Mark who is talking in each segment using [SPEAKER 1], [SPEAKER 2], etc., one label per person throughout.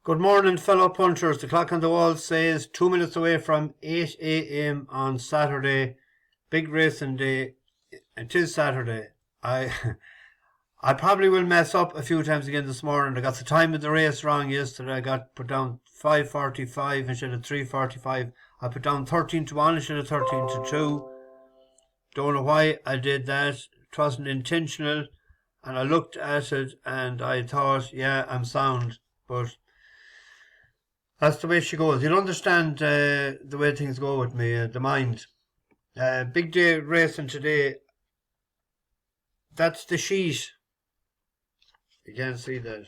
[SPEAKER 1] Good morning, fellow punchers. The clock on the wall says 2 minutes away from 8 a.m. on Saturday. Big racing day. It is Saturday. I probably will mess up a few times again this morning. I got the time of the race wrong yesterday. I got put down 5:45 instead of 3:45. I put down 13-1 instead of 13-2. Don't know why I did that. It wasn't intentional. And I looked at it and I thought, yeah, I'm sound. But that's the way she goes. You'll understand the way things go with me, the mind. Big day racing today. That's the sheet. You can't see that.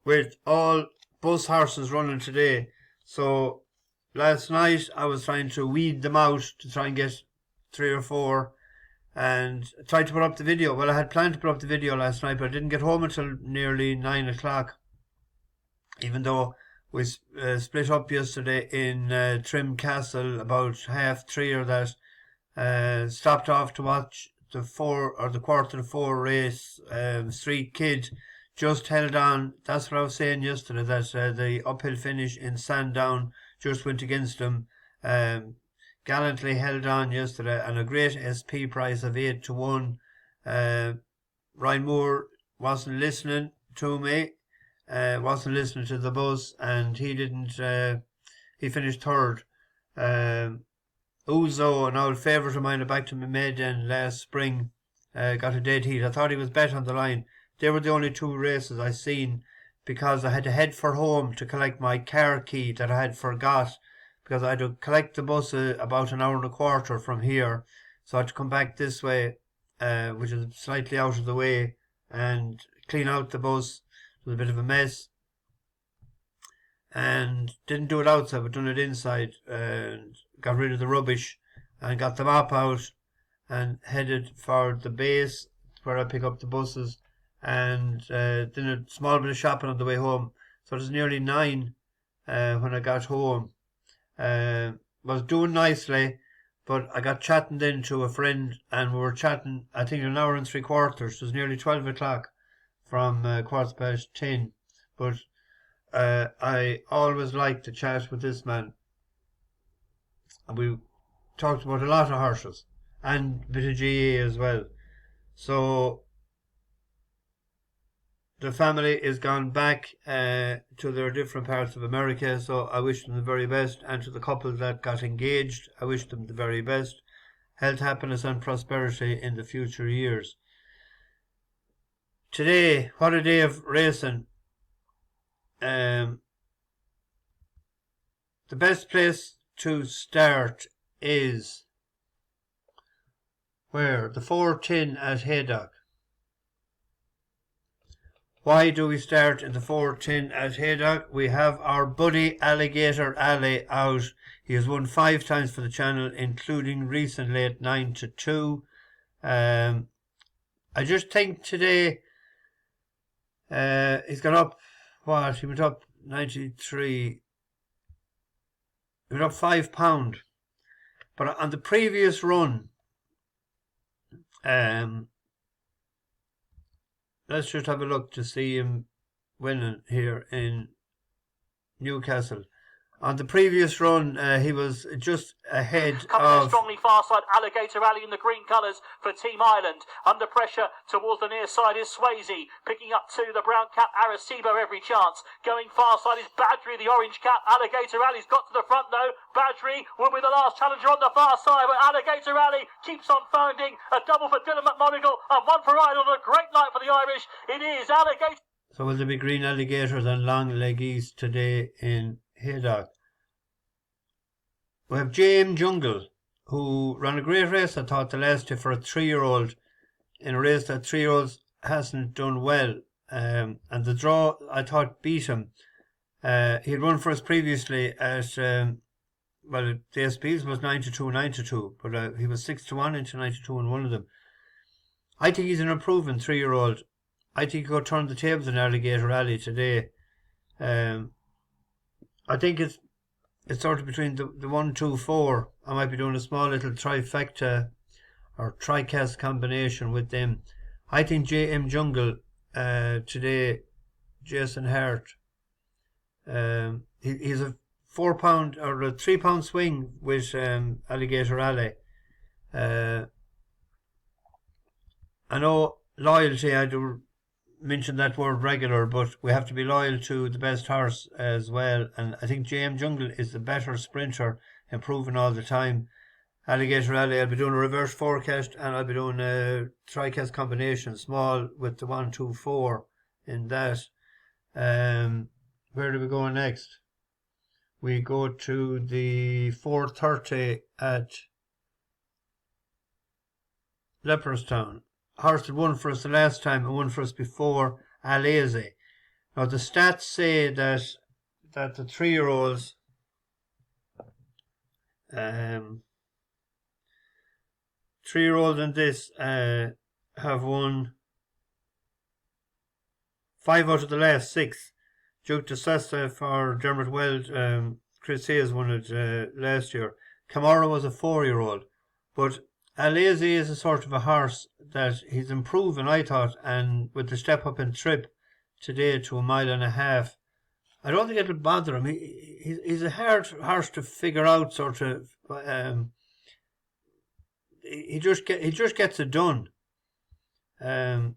[SPEAKER 1] With all bus horses running today. So last night I was trying to weed them out to try and get 3 or 4 and tried to put up the video. Well, I had planned to put up the video last night, but I didn't get home until nearly 9 o'clock. Even though we split up yesterday in Trim Castle about 3:30 or that. Stopped off to watch the 4 or the 3:45 race. Street Kid just held on. That's what I was saying yesterday, that the uphill finish in Sandown just went against him. Gallantly held on yesterday, and a great SP price of 8-1. Ryan Moore wasn't listening to me, wasn't listening to the bus, and he didn't. He finished third. Uzo, an old favourite of mine, back to Maiden last spring, got a dead heat. I thought he was better on the line. They were the only 2 races I seen, because I had to head for home to collect my car key that I had forgot, because I had to collect the bus about an hour and a quarter from here. So I had to come back this way, which is slightly out of the way, and clean out the bus. It was a bit of a mess. And didn't do it outside, but done it inside. And got rid of the rubbish and got the mop out and headed for the base where I pick up the buses. And did a small bit of shopping on the way home. So it was nearly 9 when I got home. Was doing nicely, but I got chatting then to a friend, and we were chatting, I think, an hour and 3/4. It was nearly 12 o'clock from 10:15. But I always like to chat with this man, and we talked about a lot of horses and a bit of GA as well. So the family is gone back to their different parts of America, so I wish them the very best. And to the couple that got engaged, I wish them the very best. Health, happiness and prosperity in the future years. Today, what a day of racing. The best place to start is where? The 4:10 at Haydock. Why do we start in the 4:10 at Haydock? We have our buddy Alligator Ali out. He has won 5 times for the channel, including recently at 9-2. I just think today he's gone up. What? He went up 93. He went up £5. But on the previous run, let's just have a look to see him winning here in Newcastle. On the previous run, he was just ahead
[SPEAKER 2] Coming
[SPEAKER 1] of...
[SPEAKER 2] strongly far side, Alligator Alley in the green colours for Team Ireland. Under pressure towards the near side is Swayze. Picking up 2, the brown cap, Arecibo, every chance. Going far side is Badgery, the orange cap. Alligator Alley's got to the front though. Badgery will be the last challenger on the far side, but Alligator Alley keeps on founding. A double for Dylan McMonigal and 1 for Ireland. A great night for the Irish. It is Alligator.
[SPEAKER 1] So will there be green alligators and long leggies today in Haydock? We have JM Jungle, who ran a great race, I thought, the last day for a 3-year-old, in a race that 3-year-olds hasn't done well. And the draw, I thought, beat him. He had won for us previously at, well, the SPs was 9-2, but he was 6-1 into 92 in one of them. I think he's an improving 3-year-old. I think he could turn the tables in Alligator Alley today. I think it's sort of between the 1, 2, 4. I might be doing a small little trifecta or tricast combination with them. I think JM Jungle today, Jason Hart. He's a 4 pound or a 3 pound swing with Alligator Alley. I know loyalty, I do mention that word regular, but we have to be loyal to the best horse as well. And I think JM Jungle is the better sprinter, improving all the time. Alligator Alley, I'll be doing a reverse forecast, and I'll be doing a tri-cast combination, small with the 1, 2, 4 in that. Where do we go next? We go to the 4:30 at Leopardstown. Horse that won for us the last time and won for us before, Aasy. Now the stats say that the 3-year-olds in this have won 5 out of the last 6. Duke de Sesta for Dermot Weld, Chris Hayes won it last year. Camara was a 4-year-old. But Aasy is a sort of a horse that he's improving, I thought, and with the step up in trip today to 1.5 miles, I don't think it'll bother him. He's a hard horse to figure out, sort of. He just gets it done. And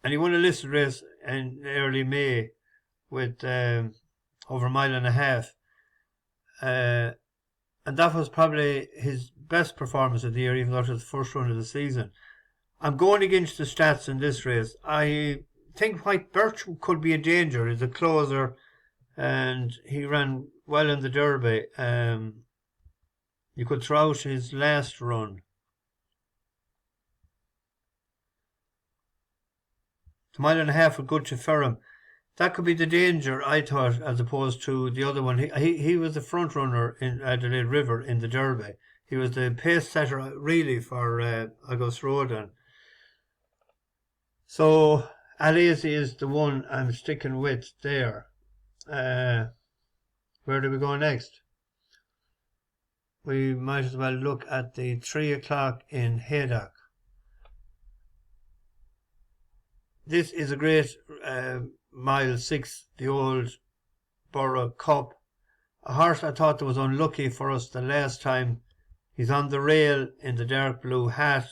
[SPEAKER 1] he won a listed race in early May with over 1.5 miles. And that was probably his best performance of the year, even though it was the first run of the season. I'm going against the stats in this race. I think White Birch could be a danger. He's a closer, and he ran well in the Derby. You could throw out his last run. The 1.5 miles was good to Ferrum. That could be the danger, I thought, as opposed to the other one. He was the front runner in Adelaide River in the Derby. He was the pace setter, really, for August Rodan. So, Aasy is the one I'm sticking with there. Where do we go next? We might as well look at the 3 o'clock in Haydock. This is a great mile 6, the old Borough Cup. A horse I thought that was unlucky for us the last time. He's on the rail in the dark blue hat,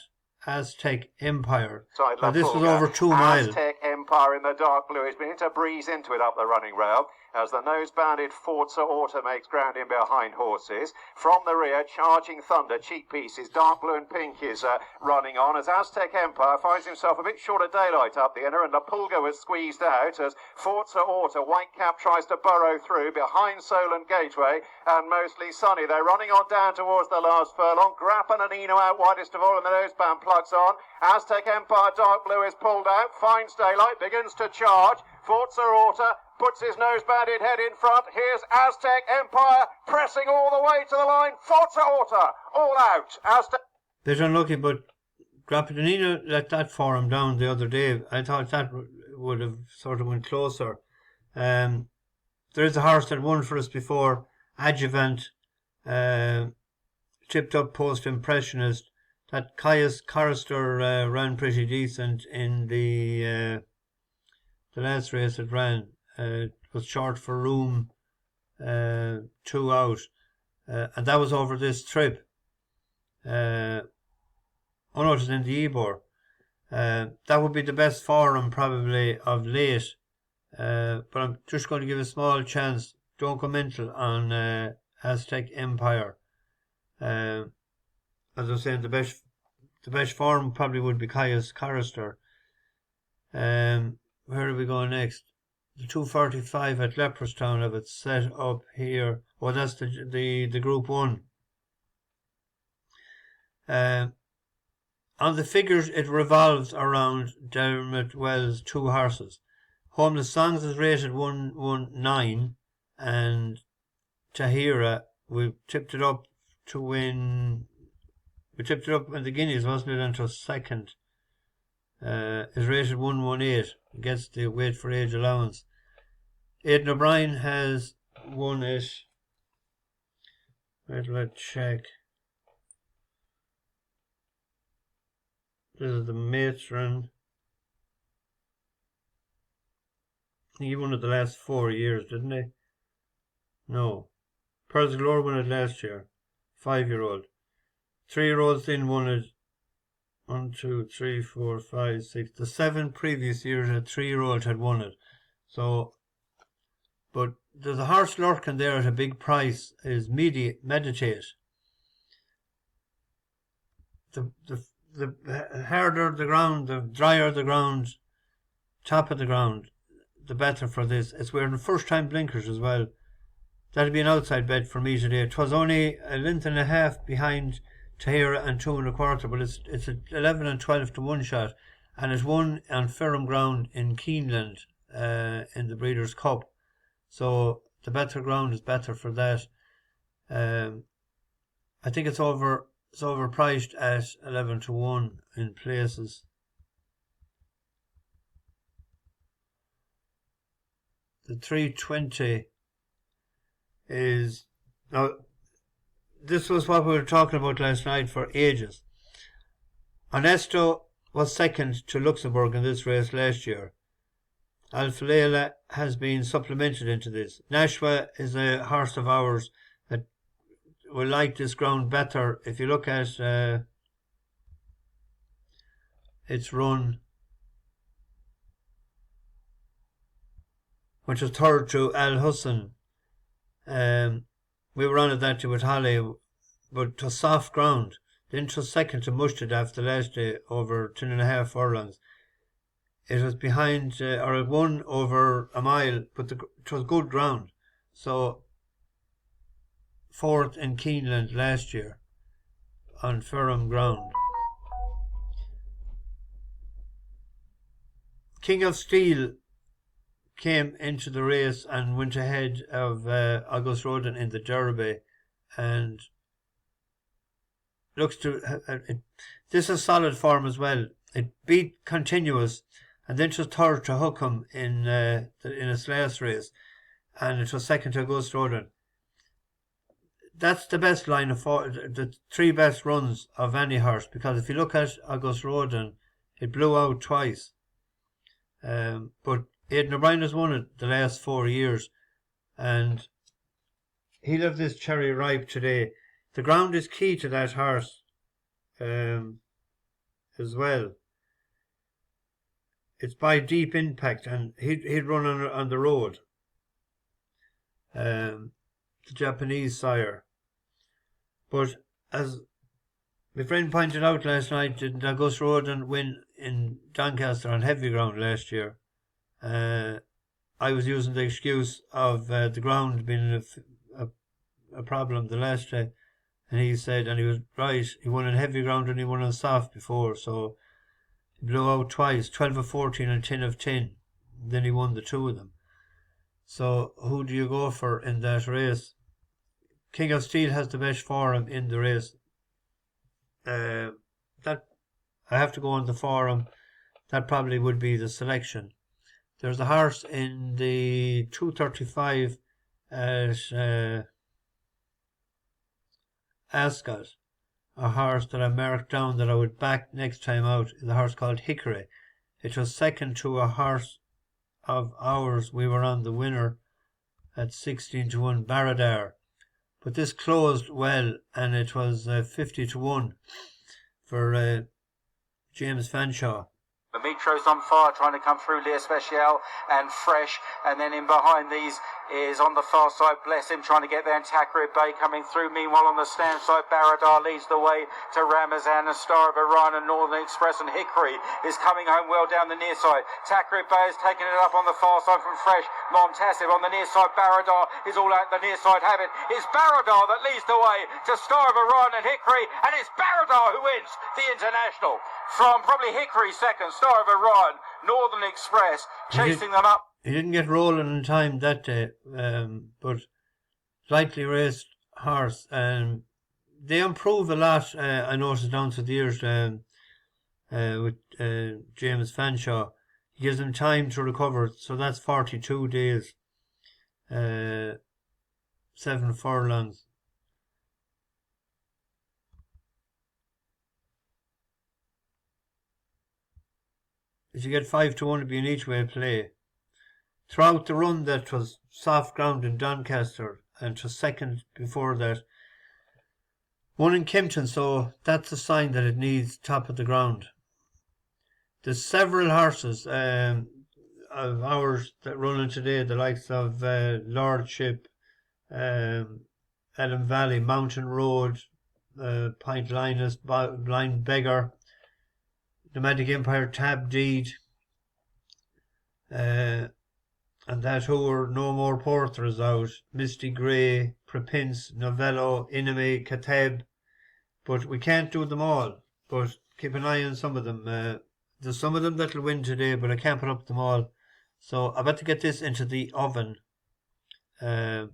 [SPEAKER 1] Aztec Empire. Now this was over 2 miles.
[SPEAKER 3] Aztec Empire in the dark blue. He's beginning to breeze into it up the running rail as the nose-banded Forza Auto makes ground in behind horses. From the rear, Charging Thunder, cheek pieces, dark blue and pink is running on as Aztec Empire finds himself a bit short of daylight up the inner, and the Pulga was squeezed out as Forza Auto, Whitecap tries to burrow through behind Solent Gateway, and Mostly Sunny. They're running on down towards the last furlong. Grappin and Eno out widest of all, and the noseband plugs on. Aztec Empire dark blue is pulled out, finds daylight, begins to charge. Forza Auto puts his nose-banded head in front. Here's Aztec Empire pressing all the way to the line. Forza Auto all out. Aztec.
[SPEAKER 1] Bit unlucky, but Grappinino let that for him down the other day. I thought that would have sort of went closer. There is a horse that won for us before, Adjuvant, tipped up post-impressionist. That Caius Chorister ran pretty decent in the last race it ran. It was short for room, 2 out, and that was over this trip. It was in the Ebor. That would be the best for him probably of late, but I'm just going to give a small chance. Don't go mental on Aztec Empire. As I was saying, the best form probably would be Caius Chorister. Where do we go next? The 2:45 at Leopardstown. Have it set up here. Oh, that's the Group 1. On the figures, it revolves around Dermot Well's 2 horses. Homeless Songs is rated 119, and Tahira, we tipped it up to win. We tipped it up in the Guineas, wasn't it, until second. Is rated 118 against the weight for age allowance. Aidan O'Brien has won it. Where do I check? This is the Matron. He won it the last 4 years, didn't he? No. Pearls Galore won it last year. 5-year-old. 3-year-olds then won it 1, 2, 3, 4, 5, 6. The 7 previous years a 3-year-old had won it. So, but there's a horse lurking there at a big price, is Meditate. The harder the ground, the drier the ground, top of the ground, the better for this. It's wearing first time blinkers as well. That'll be an outside bet for me today. 'Twas only a length and a half behind Tahira and 2 1/4, but it's a 11 and 12 to 1 shot, and it won on firm ground in Keeneland in the Breeders' Cup. So the better ground is better for that. I think it's overpriced at 11 to 1 in places. The 320 is now. This was what we were talking about last night for ages. Ernesto was second to Luxembourg in this race last year. Alpha Leila has been supplemented into this. Nashua is a horse of ours that will like this ground better. If you look at its run, which was third to Al Hussein, we were on at that with Holly, but to soft ground. Then to second to Mustadaf the last day over 10.5 furlongs. It was behind, or it won over a mile, but it was good ground. So, 4th in Keeneland last year on firm ground. King of Steel came into the race and went ahead of August Rodin in the Derby, and looks to this is solid form as well. It beat Continuous, and then it was third to Hookham in its last race, and it was second to August Rodin. That's the best line of the 3 best runs of any horse, because if you look at August Rodin, it blew out twice, but Aidan O'Brien has won it the last 4 years, and he'll have this cherry ripe today. The ground is key to that horse as well. It's by deep impact, and he'd run on the road. The Japanese sire. But as my friend pointed out last night, didn't August Rodin win in Doncaster on heavy ground last year? I was using the excuse of the ground being a problem the last day, and he said, and he was right, he won on heavy ground and he won on soft before, so he blew out twice, 12 of 14 and 10 of 10. Then he won the 2 of them. So who do you go for in that race? King of Steel has the best form in the race. That I have to go on the forum. That probably would be the selection. There's a horse in the 235 at Ascot, a horse that I marked down that I would back next time out, is a horse called Hickory. It was second to a horse of ours. We were on the winner at 16 to 1, Baradar. But this closed well, and it was 50 to 1 for James Fanshawe.
[SPEAKER 4] Metro's on fire, trying to come through Lear Special and Fresh, and then in behind these is on the far side Bless Him, trying to get there, and Takrid Bay coming through. Meanwhile on the stand side, Baradar leads the way to Ramazan, and Star of Orion and Northern Express, and Hickory is coming home well down the near side. Takrid Bay is taking it up on the far side from Fresh. Montasib on the near side, Baradar is all out the near side. Have it. It's Baradar that leads the way to Star of Orion and Hickory, and it's Baradar who wins the International. From probably Hickory second, Star of Orion, Northern Express chasing them up.
[SPEAKER 1] He didn't get rolling in time that day, but slightly raced horse. They improve a lot, I noticed down through the years with James Fanshawe. He gives them time to recover, so that's 42 days, 7 furlongs. if you get 5-1, it'd be an each way play. Throughout the run, that was soft ground in Doncaster, and to second before that, one in Kempton, so that's a sign that it needs top of the ground. There's several horses of ours that running today, the likes of Lordship, Ellen Valley, Mountain Road, Pint Linus, Blind Beggar, Nomadic Empire, Tab Deed, and that who were No More Porters out, Misty Grey, Prepince, Novello, Iname, Kateb, but we can't do them all, but keep an eye on some of them. There's some of them that'll win today, but I can't put up them all, so I've got to get this into the oven. If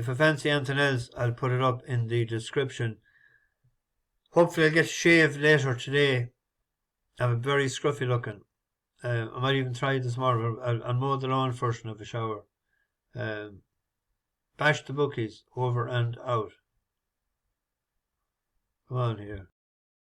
[SPEAKER 1] I fancy anything else, I'll put it up in the description. Hopefully I'll get shaved later today. I'm very scruffy looking. I might even try it this morning. I'll mow the lawn first and have a shower. Bash the bookies, over and out. Come on here.